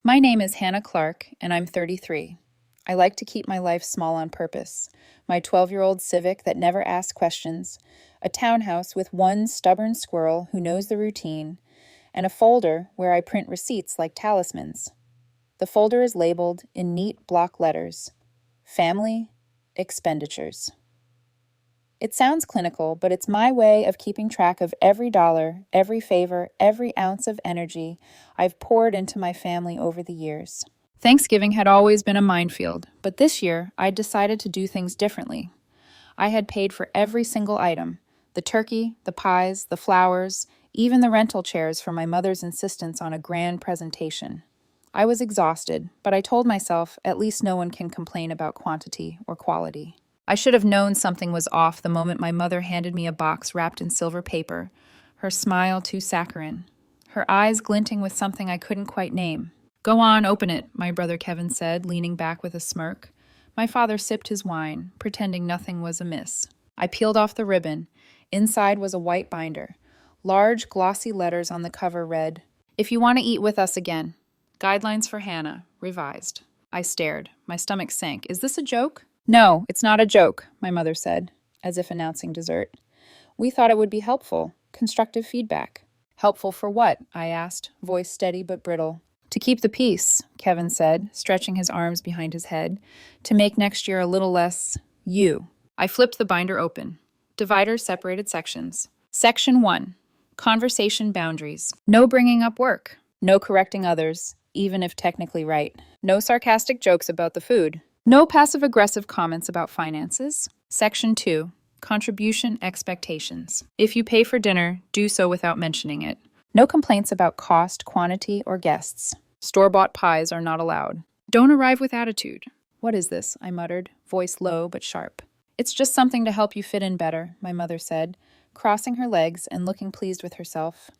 My name is Hannah Clark, and I'm 33. I like to keep my life small on purpose. My 12-year-old Civic that never asks questions, a townhouse with one stubborn squirrel who knows the routine, and a folder where I print receipts like talismans. The folder is labeled in neat block letters: Family Expenditures. It sounds clinical, but it's my way of keeping track of every dollar, every favor, every ounce of energy I've poured into my family over the years. Thanksgiving had always been a minefield, but this year I'd decided to do things differently. I had paid for every single item: the turkey, the pies, the flowers, even the rental chairs for my mother's insistence on a grand presentation. I was exhausted, but I told myself at least no one can complain about quantity or quality. I should have known something was off the moment my mother handed me a box wrapped in silver paper, her smile too saccharine, her eyes glinting with something I couldn't quite name. "Go on, open it," my brother Kevin said, leaning back with a smirk. My father sipped his wine, pretending nothing was amiss. I peeled off the ribbon. Inside was a white binder. Large, glossy letters on the cover read, "If you want to eat with us again. Guidelines for Hannah, revised." I stared. My stomach sank. "Is this a joke?" "No, it's not a joke," my mother said, as if announcing dessert. "We thought it would be helpful. Constructive feedback." "Helpful for what?" I asked, voice steady but brittle. "To keep the peace," Kevin said, stretching his arms behind his head. "To make next year a little less you." I flipped the binder open. Dividers separated sections. Section 1. Conversation boundaries. No bringing up work. No correcting others, even if technically right. No sarcastic jokes about the food. No passive-aggressive comments about finances. Section 2. Contribution expectations. If you pay for dinner, do so without mentioning it. No complaints about cost, quantity, or guests. Store-bought pies are not allowed. Don't arrive with attitude. "What is this?" I muttered, voice low but sharp. "It's just something to help you fit in better," my mother said, crossing her legs and looking pleased with herself.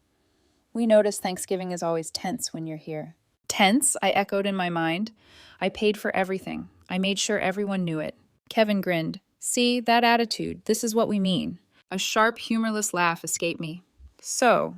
"We notice Thanksgiving is always tense when you're here." "Tense?" I echoed in my mind. "I paid for everything. I made sure everyone knew it." Kevin grinned. "See, that attitude. This is what we mean." A sharp, humorless laugh escaped me. "So,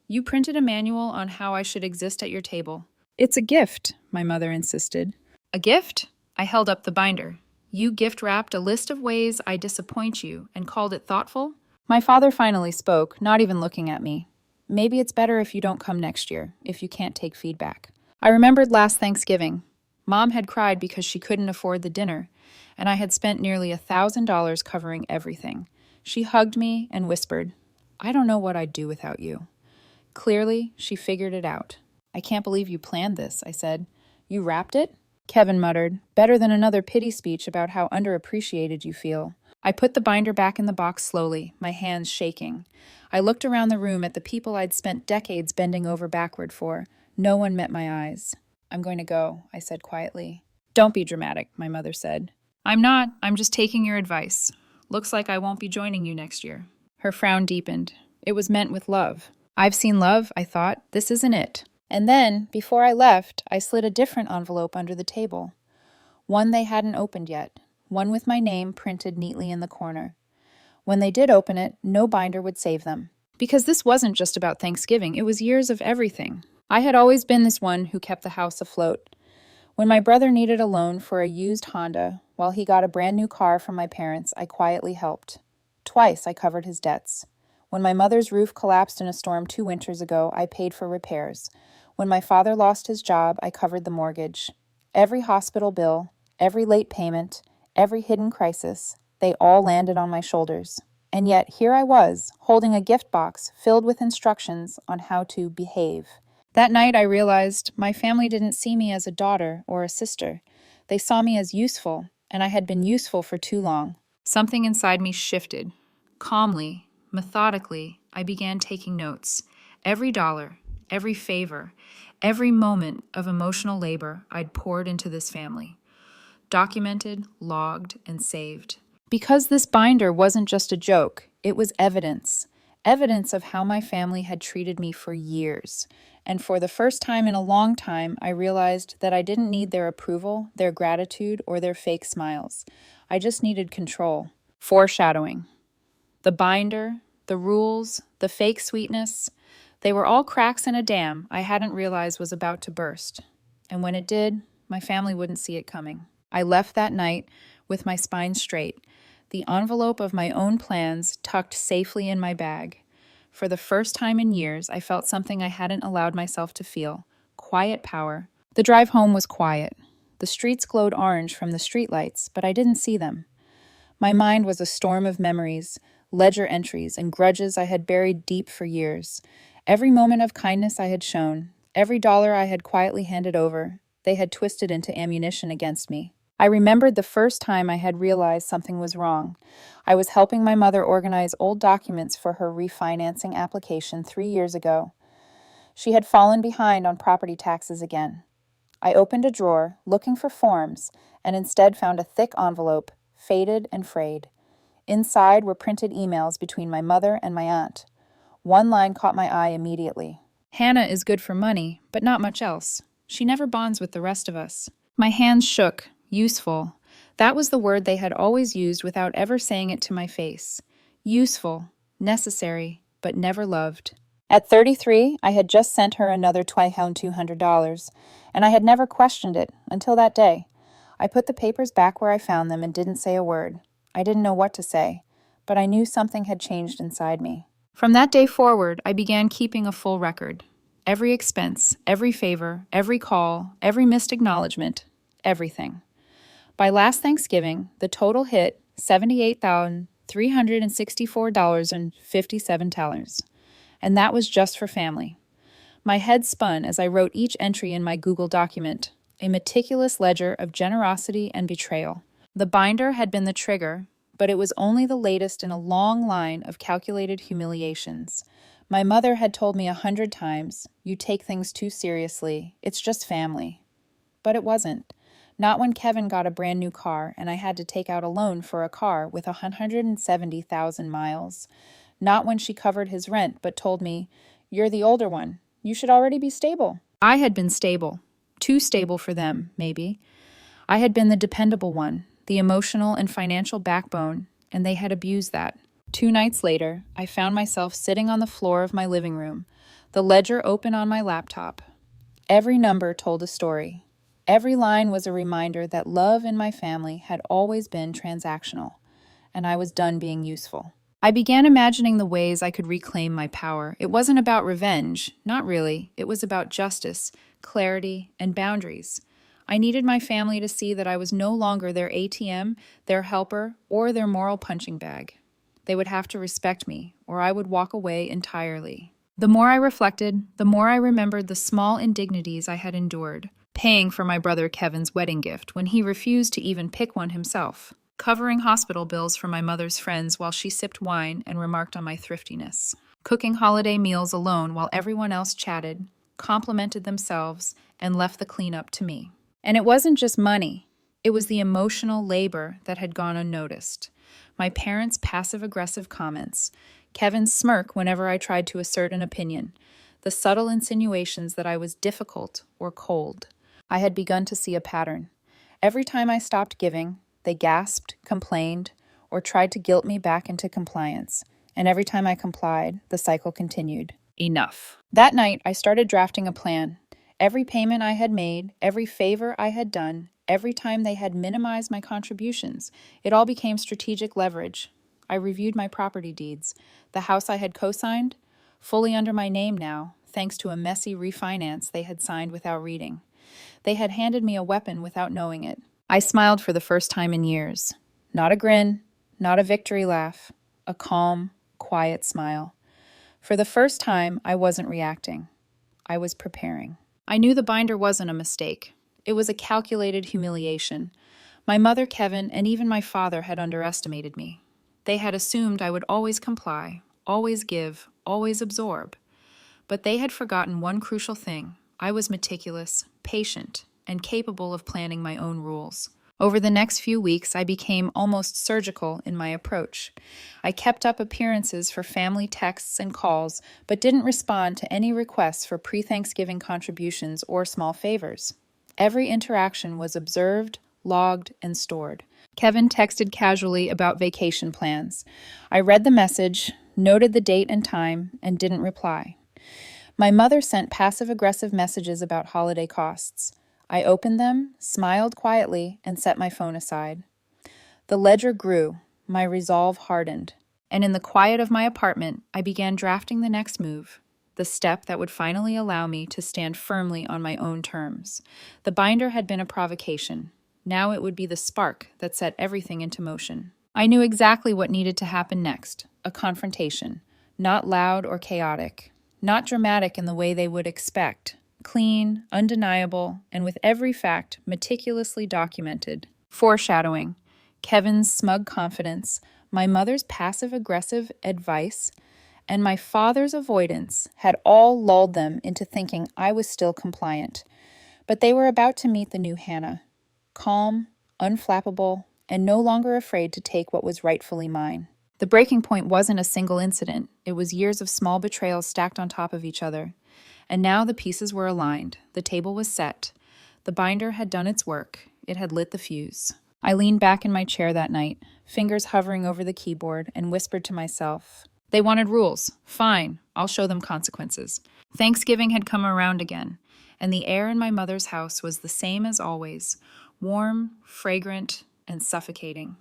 you printed a manual on how I should exist at your table." "It's a gift," my mother insisted. "A gift?" I held up the binder. "You gift-wrapped a list of ways I disappoint you and called it thoughtful?" My father finally spoke, not even looking at me. "Maybe it's better if you don't come next year, if you can't take feedback." I remembered last Thanksgiving. Mom had cried because she couldn't afford the dinner, and I had spent nearly $1,000 covering everything. She hugged me and whispered, "I don't know what I'd do without you." Clearly, she figured it out. "I can't believe you planned this," I said. "You wrapped it?" Kevin muttered, "Better than another pity speech about how underappreciated you feel." I put the binder back in the box slowly, my hands shaking. I looked around the room at the people I'd spent decades bending over backward for. No one met my eyes. "I'm going to go," I said quietly. "Don't be dramatic," my mother said. "I'm not. I'm just taking your advice. Looks like I won't be joining you next year." Her frown deepened. It was meant with love. I've seen love, I thought. This isn't it. And then, before I left, I slid a different envelope under the table. One they hadn't opened yet. One with my name printed neatly in the corner. When they did open it, no binder would save them. Because this wasn't just about Thanksgiving, it was years of everything. I had always been this one who kept the house afloat. When my brother needed a loan for a used Honda, while he got a brand new car from my parents, I quietly helped. Twice I covered his debts. When my mother's roof collapsed in a storm 2 winters ago, I paid for repairs. When my father lost his job, I covered the mortgage. Every hospital bill, every late payment, every hidden crisis, they all landed on my shoulders. And yet here I was, holding a gift box filled with instructions on how to behave. That night I realized my family didn't see me as a daughter or a sister. They saw me as useful, and I had been useful for too long. Something inside me shifted. Calmly, methodically, I began taking notes. Every dollar, every favor, every moment of emotional labor I'd poured into this family. Documented, logged, and saved. Because this binder wasn't just a joke, it was evidence. Evidence of how my family had treated me for years. And for the first time in a long time, I realized that I didn't need their approval, their gratitude, or their fake smiles. I just needed control. Foreshadowing. The binder, the rules, the fake sweetness, they were all cracks in a dam I hadn't realized was about to burst. And when it did, my family wouldn't see it coming. I left that night with my spine straight, the envelope of my own plans tucked safely in my bag. For the first time in years, I felt something I hadn't allowed myself to feel: quiet power. The drive home was quiet. The streets glowed orange from the streetlights, but I didn't see them. My mind was a storm of memories, ledger entries, and grudges I had buried deep for years. Every moment of kindness I had shown, every dollar I had quietly handed over, they had twisted into ammunition against me. I remembered the first time I had realized something was wrong. I was helping my mother organize old documents for her refinancing application 3 years ago. She had fallen behind on property taxes again. I opened a drawer, looking for forms, and instead found a thick envelope, faded and frayed. Inside were printed emails between my mother and my aunt. One line caught my eye immediately. "Hannah is good for money, but not much else. She never bonds with the rest of us." My hands shook. Useful. That was the word they had always used without ever saying it to my face. Useful, necessary, but never loved. At 33, I had just sent her another $200, and I had never questioned it until that day. I put the papers back where I found them and didn't say a word. I didn't know what to say, but I knew something had changed inside me. From that day forward, I began keeping a full record. Every expense, every favor, every call, every missed acknowledgement, everything. By last Thanksgiving, the total hit $78,364.57, and that was just for family. My head spun as I wrote each entry in my Google document, a meticulous ledger of generosity and betrayal. The binder had been the trigger, but it was only the latest in a long line of calculated humiliations. My mother had told me 100 times, "You take things too seriously. It's just family." But it wasn't. Not when Kevin got a brand new car and I had to take out a loan for a car with 170,000 miles. Not when she covered his rent but told me, "You're the older one. You should already be stable." I had been stable. Too stable for them, maybe. I had been the dependable one, the emotional and financial backbone, and they had abused that. 2 nights later, I found myself sitting on the floor of my living room, the ledger open on my laptop. Every number told a story. Every line was a reminder that love in my family had always been transactional, and I was done being useful. I began imagining the ways I could reclaim my power. It wasn't about revenge, not really. It was about justice, clarity, and boundaries. I needed my family to see that I was no longer their ATM, their helper, or their moral punching bag. They would have to respect me, or I would walk away entirely. The more I reflected, the more I remembered the small indignities I had endured. Paying for my brother Kevin's wedding gift when he refused to even pick one himself. Covering hospital bills for my mother's friends while she sipped wine and remarked on my thriftiness. Cooking holiday meals alone while everyone else chatted, complimented themselves, and left the cleanup to me. And it wasn't just money. It was the emotional labor that had gone unnoticed. My parents' passive-aggressive comments, Kevin's smirk whenever I tried to assert an opinion, the subtle insinuations that I was difficult or cold. I had begun to see a pattern. Every time I stopped giving, they gasped, complained, or tried to guilt me back into compliance. And every time I complied, the cycle continued. Enough. That night, I started drafting a plan. Every payment I had made, every favor I had done, every time they had minimized my contributions, it all became strategic leverage. I reviewed my property deeds. The house I had co-signed, fully under my name now, thanks to a messy refinance they had signed without reading. They had handed me a weapon without knowing it. I smiled for the first time in years. Not a grin, not a victory laugh, a calm, quiet smile. For the first time, I wasn't reacting. I was preparing. I knew the binder wasn't a mistake. It was a calculated humiliation. My mother, Kevin, and even my father had underestimated me. They had assumed I would always comply, always give, always absorb. But they had forgotten one crucial thing. I was meticulous, patient, and capable of planning my own rules. Over the next few weeks, I became almost surgical in my approach. I kept up appearances for family texts and calls, but didn't respond to any requests for pre-Thanksgiving contributions or small favors. Every interaction was observed, logged, and stored. Kevin texted casually about vacation plans. I read the message, noted the date and time, and didn't reply. My mother sent passive-aggressive messages about holiday costs. I opened them, smiled quietly, and set my phone aside. The ledger grew, my resolve hardened, and in the quiet of my apartment, I began drafting the next move, the step that would finally allow me to stand firmly on my own terms. The binder had been a provocation. Now it would be the spark that set everything into motion. I knew exactly what needed to happen next, a confrontation, not loud or chaotic, not dramatic in the way they would expect, clean, undeniable, and with every fact meticulously documented. Foreshadowing, Kevin's smug confidence, my mother's passive-aggressive advice, and my father's avoidance had all lulled them into thinking I was still compliant. But they were about to meet the new Hannah, calm, unflappable, and no longer afraid to take what was rightfully mine. The breaking point wasn't a single incident. It was years of small betrayals stacked on top of each other. And now the pieces were aligned. The table was set. The binder had done its work. It had lit the fuse. I leaned back in my chair that night, fingers hovering over the keyboard, and whispered to myself, "They wanted rules. Fine, I'll show them consequences." Thanksgiving had come around again, and the air in my mother's house was the same as always, warm, fragrant, and suffocating.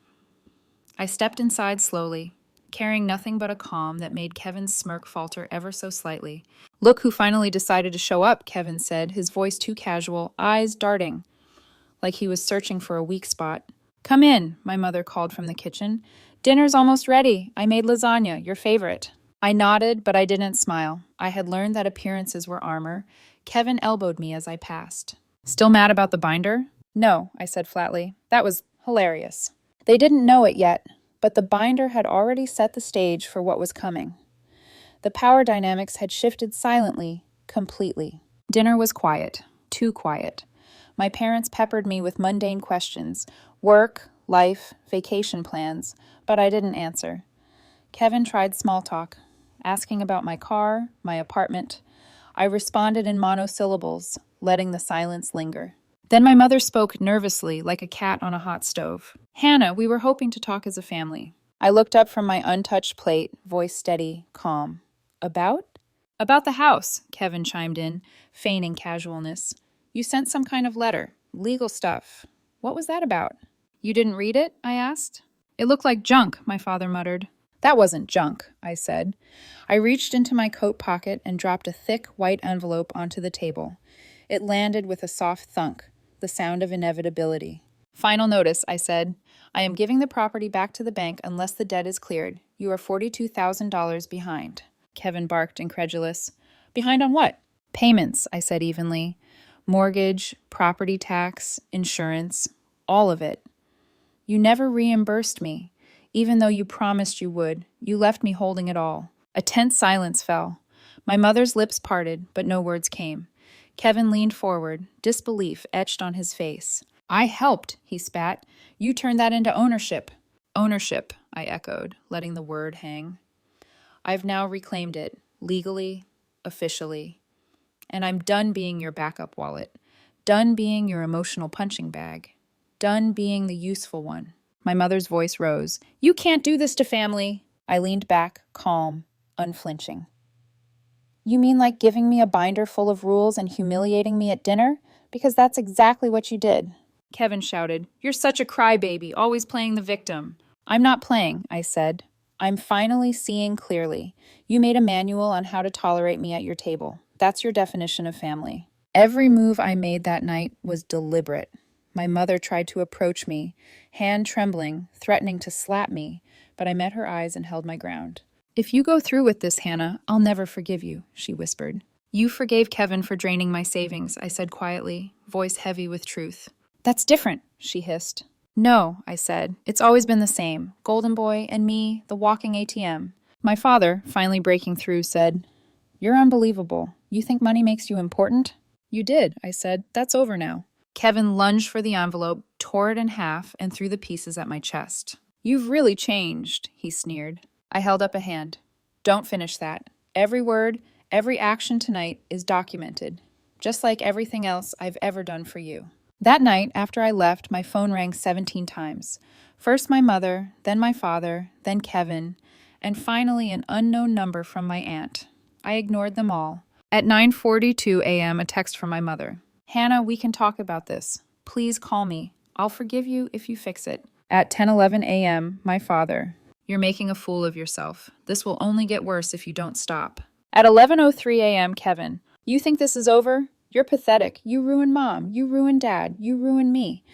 I stepped inside slowly, carrying nothing but a calm that made Kevin's smirk falter ever so slightly. "Look who finally decided to show up," Kevin said, his voice too casual, eyes darting, like he was searching for a weak spot. "Come in," my mother called from the kitchen. "Dinner's almost ready. I made lasagna, your favorite." I nodded, but I didn't smile. I had learned that appearances were armor. Kevin elbowed me as I passed. "Still mad about the binder?" "No," I said flatly. "That was hilarious." They didn't know it yet, but the binder had already set the stage for what was coming. The power dynamics had shifted silently, completely. Dinner was quiet, too quiet. My parents peppered me with mundane questions, work, life, vacation plans, but I didn't answer. Kevin tried small talk, asking about my car, my apartment. I responded in monosyllables, letting the silence linger. Then my mother spoke nervously, like a cat on a hot stove. "Hannah, we were hoping to talk as a family." I looked up from my untouched plate, voice steady, calm. "About?" "About the house," Kevin chimed in, feigning casualness. "You sent some kind of letter. Legal stuff. What was that about?" "You didn't read it?" I asked. "It looked like junk," my father muttered. "That wasn't junk," I said. I reached into my coat pocket and dropped a thick, white envelope onto the table. It landed with a soft thunk, the sound of inevitability. "Final notice," I said. "I am giving the property back to the bank unless the debt is cleared. You are $42,000 behind." Kevin barked, incredulous. "Behind on what?" "Payments," I said evenly. "Mortgage, property tax, insurance, all of it. You never reimbursed me. Even though you promised you would, you left me holding it all." A tense silence fell. My mother's lips parted, but no words came. Kevin leaned forward, disbelief etched on his face. "I helped," he spat. "You turned that into ownership." "Ownership," I echoed, letting the word hang. "I've now reclaimed it, legally, officially. And I'm done being your backup wallet, done being your emotional punching bag, done being the useful one." My mother's voice rose. "You can't do this to family." I leaned back, calm, unflinching. "You mean like giving me a binder full of rules and humiliating me at dinner? Because that's exactly what you did." Kevin shouted, "You're such a crybaby, always playing the victim." "I'm not playing," I said. "I'm finally seeing clearly. You made a manual on how to tolerate me at your table. That's your definition of family." Every move I made that night was deliberate. My mother tried to approach me, hand trembling, threatening to slap me, but I met her eyes and held my ground. "If you go through with this, Hannah, I'll never forgive you," she whispered. "You forgave Kevin for draining my savings," I said quietly, voice heavy with truth. "That's different," she hissed. "No," I said. "It's always been the same. Golden Boy and me, the walking ATM." My father, finally breaking through, said, "You're unbelievable. You think money makes you important?" "You did," I said. "That's over now." Kevin lunged for the envelope, tore it in half, and threw the pieces at my chest. "You've really changed," he sneered. I held up a hand. "Don't finish that. Every word, every action tonight is documented, just like everything else I've ever done for you." That night, after I left, my phone rang 17 times. First my mother, then my father, then Kevin, and finally an unknown number from my aunt. I ignored them all. At 9:42 a.m., a text from my mother. Hannah, we can talk about this. Please call me. I'll forgive you if you fix it. At 10:11 a.m., my father. You're making a fool of yourself. This will only get worse if you don't stop. At 11:03 a.m., Kevin. You think this is over? You're pathetic. You ruined mom. You ruined dad. You ruined me.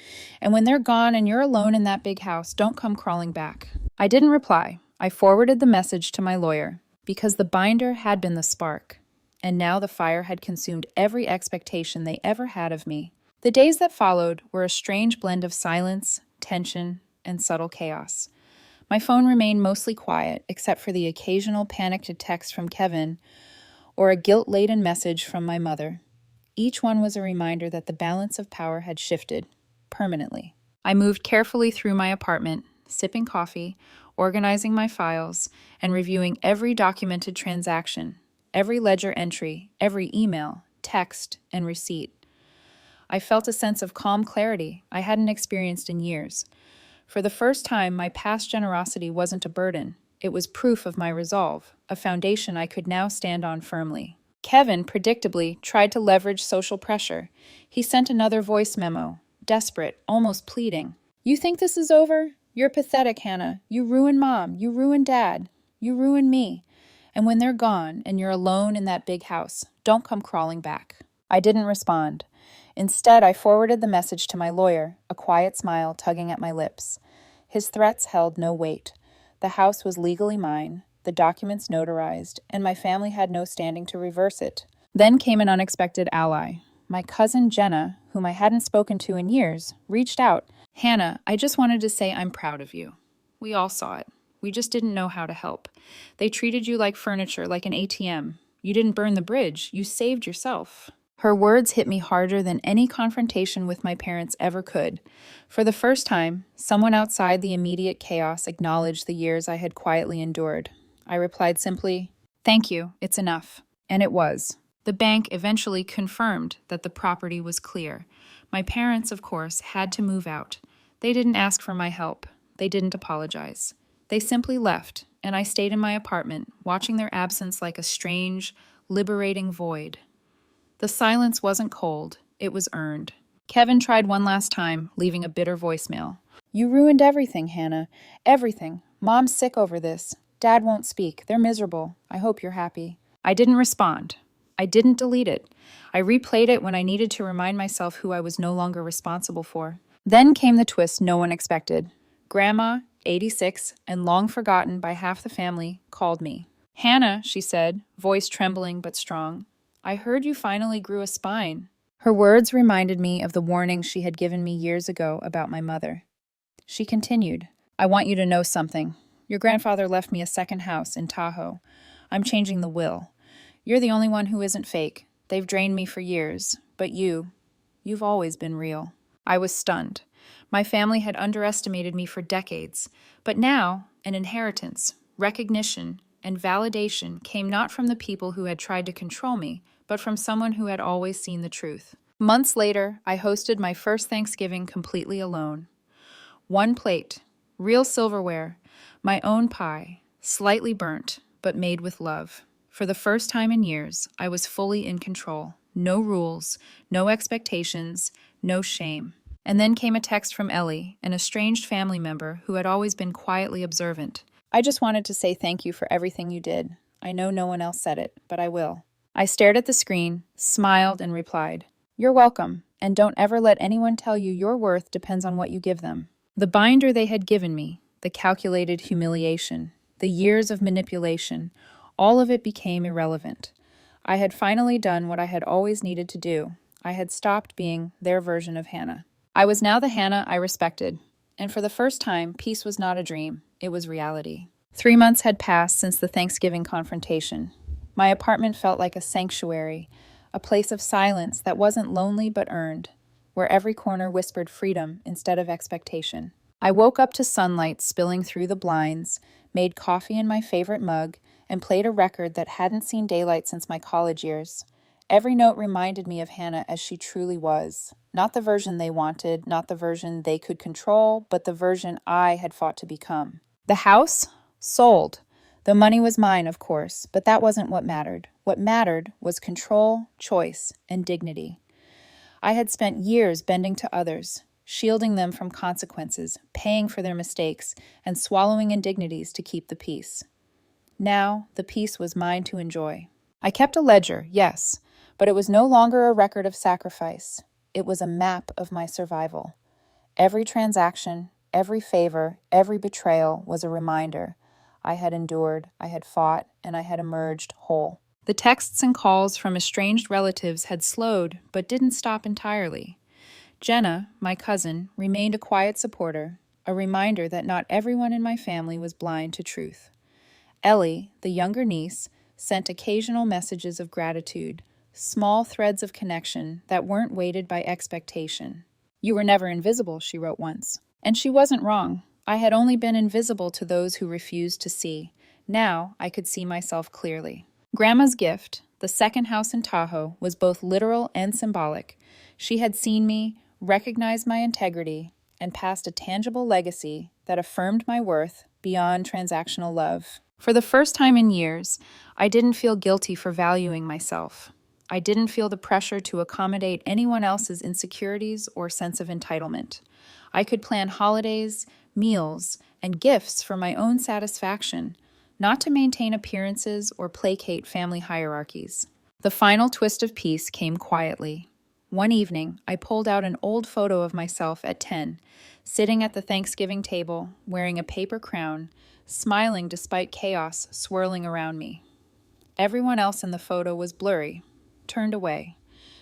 And when they're gone and you're alone in that big house, don't come crawling back. I didn't reply. I forwarded the message to my lawyer because the binder had been the spark. And now the fire had consumed every expectation they ever had of me. The days that followed were a strange blend of silence, tension, and subtle chaos. My phone remained mostly quiet, except for the occasional panicked text from Kevin or a guilt-laden message from my mother. Each one was a reminder that the balance of power had shifted, permanently. I moved carefully through my apartment, sipping coffee, organizing my files, and reviewing every documented transaction, every ledger entry, every email, text, and receipt. I felt a sense of calm clarity I hadn't experienced in years. For the first time, my past generosity wasn't a burden. It was proof of my resolve, a foundation I could now stand on firmly. Kevin, predictably, tried to leverage social pressure. He sent another voice memo, desperate, almost pleading. You think this is over? You're pathetic, Hannah. You ruined mom. You ruined dad. You ruined me. And when they're gone and you're alone in that big house, don't come crawling back. I didn't respond. Instead, I forwarded the message to my lawyer, a quiet smile tugging at my lips. His threats held no weight. The house was legally mine, the documents notarized, and my family had no standing to reverse it. Then came an unexpected ally. My cousin Jenna, whom I hadn't spoken to in years, reached out. Hannah, I just wanted to say I'm proud of you. We all saw it. We just didn't know how to help. They treated you like furniture, like an ATM. You didn't burn the bridge. You saved yourself. Her words hit me harder than any confrontation with my parents ever could. For the first time, someone outside the immediate chaos acknowledged the years I had quietly endured. I replied simply, "Thank you, it's enough." And it was. The bank eventually confirmed that the property was clear. My parents, of course, had to move out. They didn't ask for my help. They didn't apologize. They simply left, and I stayed in my apartment, watching their absence like a strange, liberating void. The silence wasn't cold, it was earned. Kevin tried one last time, leaving a bitter voicemail. You ruined everything, Hannah. Everything. Mom's sick over this. Dad won't speak. They're miserable. I hope you're happy. I didn't respond. I didn't delete it. I replayed it when I needed to remind myself who I was no longer responsible for. Then came the twist no one expected. Grandma, 86, and long forgotten by half the family, called me. Hannah, she said, voice trembling but strong. I heard you finally grew a spine. Her words reminded me of the warnings she had given me years ago about my mother. She continued, I want you to know something. Your grandfather left me a second house in Tahoe. I'm changing the will. You're the only one who isn't fake. They've drained me for years. But you've always been real. I was stunned. My family had underestimated me for decades. But now, an inheritance, recognition, and validation came not from the people who had tried to control me, but from someone who had always seen the truth. Months later, I hosted my first Thanksgiving completely alone. One plate, real silverware, my own pie, slightly burnt, but made with love. For the first time in years, I was fully in control. No rules, no expectations, no shame. And then came a text from Ellie, an estranged family member who had always been quietly observant. I just wanted to say thank you for everything you did. I know no one else said it, but I will. I stared at the screen, smiled, and replied, You're welcome, and don't ever let anyone tell you your worth depends on what you give them. The binder they had given me, the calculated humiliation, the years of manipulation, all of it became irrelevant. I had finally done what I had always needed to do. I had stopped being their version of Hannah. I was now the Hannah I respected, and for the first time, peace was not a dream, it was reality. 3 months had passed since the Thanksgiving confrontation. My apartment felt like a sanctuary, a place of silence that wasn't lonely but earned, where every corner whispered freedom instead of expectation. I woke up to sunlight spilling through the blinds, made coffee in my favorite mug, and played a record that hadn't seen daylight since my college years. Every note reminded me of Hannah as she truly was. Not the version they wanted, not the version they could control, but the version I had fought to become. The house? Sold. The money was mine, of course, but that wasn't what mattered. What mattered was control, choice, and dignity. I had spent years bending to others, shielding them from consequences, paying for their mistakes, and swallowing indignities to keep the peace. Now, the peace was mine to enjoy. I kept a ledger, yes, but it was no longer a record of sacrifice. It was a map of my survival. Every transaction, every favor, every betrayal was a reminder. I had endured, I had fought, and I had emerged whole. The texts and calls from estranged relatives had slowed, but didn't stop entirely. Jenna, my cousin, remained a quiet supporter, a reminder that not everyone in my family was blind to truth. Ellie, the younger niece, sent occasional messages of gratitude, small threads of connection that weren't weighted by expectation. "You were never invisible," she wrote once. And she wasn't wrong. I had only been invisible to those who refused to see. Now I could see myself clearly. Grandma's gift, the second house in Tahoe, was both literal and symbolic. She had seen me, recognized my integrity, and passed a tangible legacy that affirmed my worth beyond transactional love. For the first time in years, I didn't feel guilty for valuing myself. I didn't feel the pressure to accommodate anyone else's insecurities or sense of entitlement. I could plan holidays, meals, and gifts for my own satisfaction, not to maintain appearances or placate family hierarchies. The final twist of peace came quietly. One evening, I pulled out an old photo of myself at 10, sitting at the Thanksgiving table, wearing a paper crown, smiling despite chaos swirling around me. Everyone else in the photo was blurry, turned away.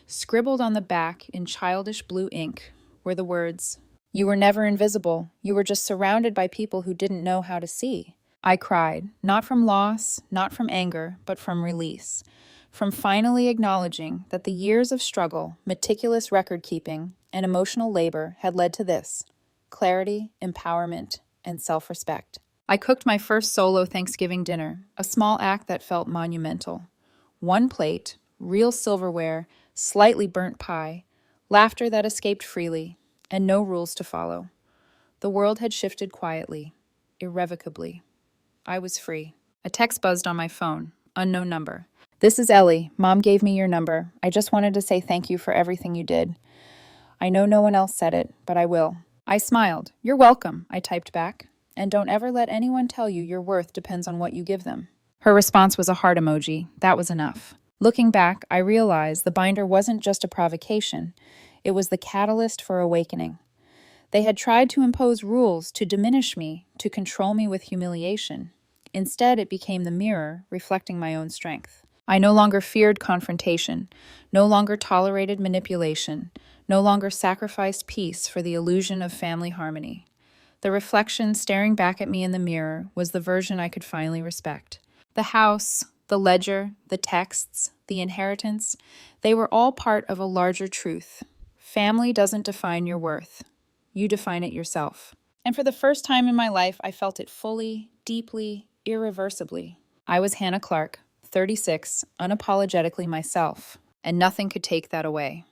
Scribbled on the back in childish blue ink were the words, "You were never invisible. You were just surrounded by people who didn't know how to see." I cried, not from loss, not from anger, but from release. From finally acknowledging that the years of struggle, meticulous record-keeping, and emotional labor had led to this: clarity, empowerment, and self-respect. I cooked my first solo Thanksgiving dinner, a small act that felt monumental. One plate, real silverware, slightly burnt pie, laughter that escaped freely, and no rules to follow. The world had shifted quietly, irrevocably. I was free. A text buzzed on my phone, unknown number. "This is Ellie. Mom gave me your number. I just wanted to say thank you for everything you did. I know no one else said it, but I will." I smiled. "You're welcome," I typed back. "And don't ever let anyone tell you your worth depends on what you give them." Her response was a heart emoji. That was enough. Looking back, I realized the binder wasn't just a provocation. It was the catalyst for awakening. They had tried to impose rules to diminish me, to control me with humiliation. Instead, it became the mirror, reflecting my own strength. I no longer feared confrontation, no longer tolerated manipulation, no longer sacrificed peace for the illusion of family harmony. The reflection staring back at me in the mirror was the version I could finally respect. The house, the ledger, the texts, the inheritance, they were all part of a larger truth. Family doesn't define your worth. You define it yourself. And for the first time in my life, I felt it fully, deeply, irreversibly. I was Hannah Clark, 36, unapologetically myself, and nothing could take that away.